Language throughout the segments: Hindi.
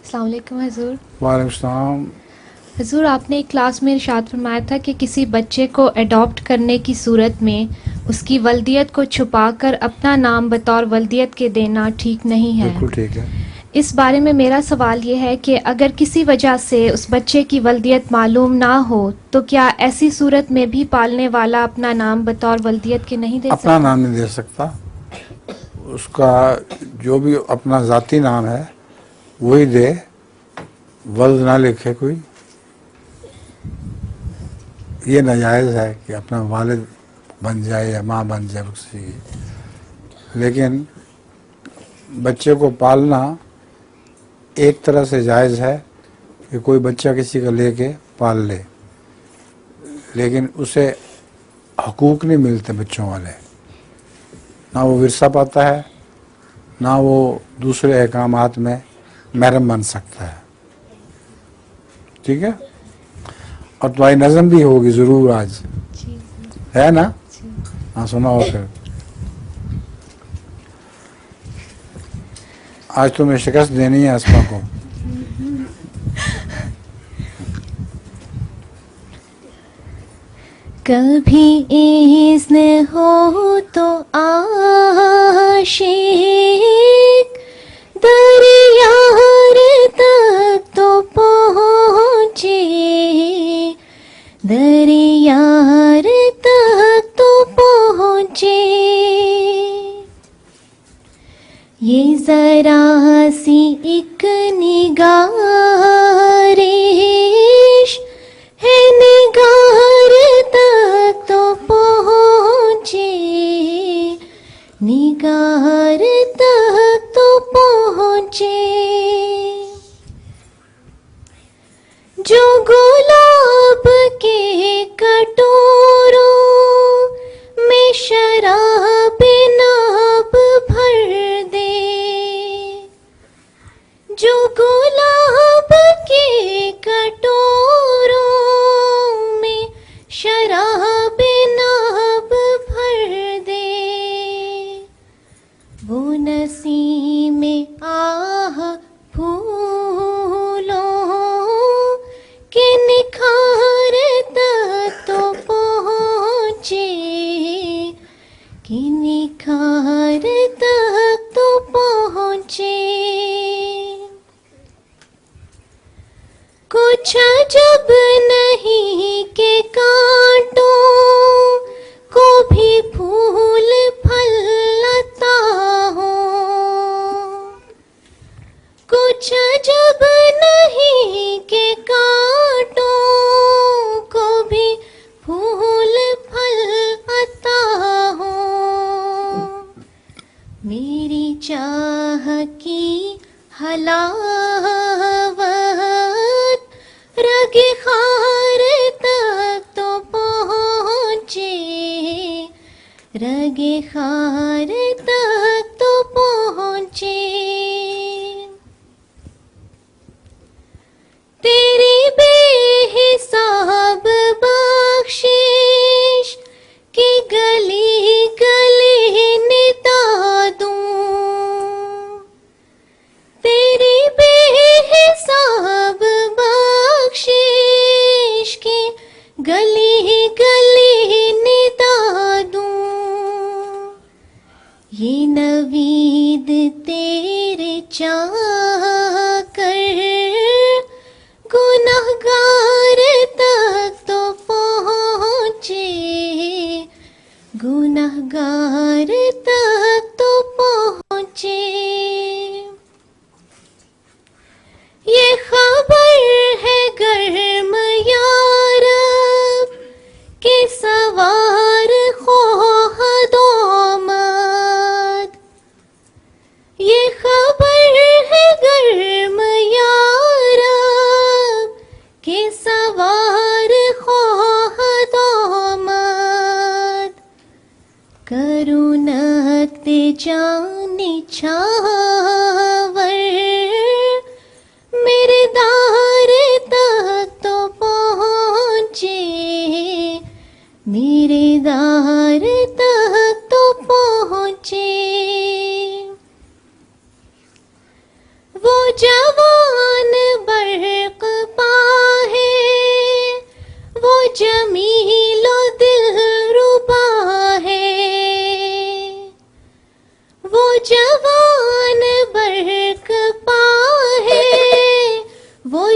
अस्सलाम वालेकुम हुज़ूर। वालेकुम सलाम। हुज़ूर, आपने एक क्लास में इरशाद फरमाया था कि किसी बच्चे को अडॉप्ट करने की सूरत में उसकी वल्दियत को छुपाकर अपना नाम बतौर वल्दियत के देना ठीक नहीं है। बिल्कुल ठीक है। इस बारे में मेरा सवाल ये है कि अगर किसी वजह से उस बच्चे की वल्दियत मालूम ना हो तो क्या ऐसी सूरत में भी पालने वाला अपना नाम बतौर वल्दियत के नहीं दे अपना सकता? नाम नहीं दे सकता, उसका जो भी अपना ज़ाती नाम है वही दे, वल्द ना लिखे कोई। ये नाजायज़ है कि अपना वालिद बन जाए या माँ बन जाए किसी की। लेकिन बच्चे को पालना एक तरह से जायज़ है कि कोई बच्चा किसी का लेके पाल ले, लेकिन उसे हकूक़ नहीं मिलते बच्चों वाले। ना वो विरसा पाता है, ना वो दूसरे अहकामात में महरम बन सकता है। ठीक है। और तुम्हारी नज़म भी होगी ज़रूर आज, जी है ना? जी। हाँ सुनाओ फिर। आज तुम्हें शिकस्त देनी है अस्मा को। कभी इज़्न हो तो आशिक दरियार तक तो पहुँचे, दरियार तक तो पहुँचे। ये ज़रा सी एक निगारिश है, निगार तक तो पहुँचे, निगार तक तो पहुँचे। जो गुलाब के कटोरों में शराब नाब भर दे, जो गुलाब के कटोरों में शराब नाब भर दे, वो नसीम आह फूलों के निखार तक तो पहुँचे, कि निखार तक तो पहुँचे। कुछ अजब नहीं के कांटों को भी फूल फल लता हो, कुछ अजब नहीं के कांटों को भी फूल फल अता हो। मेरी चाह की हलावत रगे खार तक तो पहुँचे, रगे खार तक तो पहुँचे। तेरी बेहिसाब बख्शिश की गली गली निता दूं, तेरी बेहिसाब बख्शिश की गली गली निता दूं।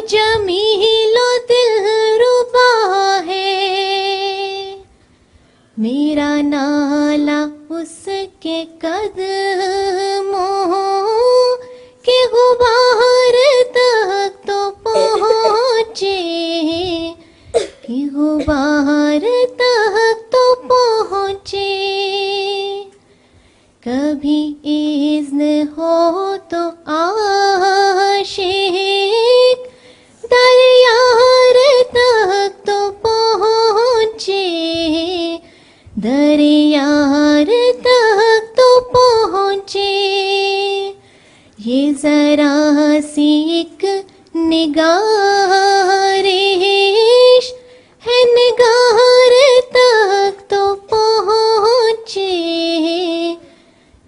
जमीलो दिलरुबा है, मेरा नाला उसके कदमों के गुबार तक तो पहुँचे, कि गुबार तक तो पहुँचे। कभी इज़्न हो तो आशिक दरियार तक तो पहुँचे, दरियार तक तो पहुँचे। ये ज़रा सी एक निगारिश है, निगार तक तो पहुँचे,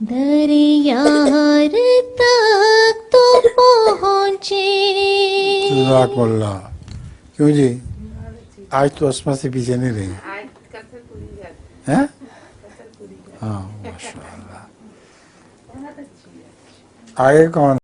दरियार तक तो पहुँचे। जज़ाकल्लाह। क्यों जी, आज तो अस्मा से पीछे नहीं रही हैं? हाँ, माशाअल्लाह। आगे कौन?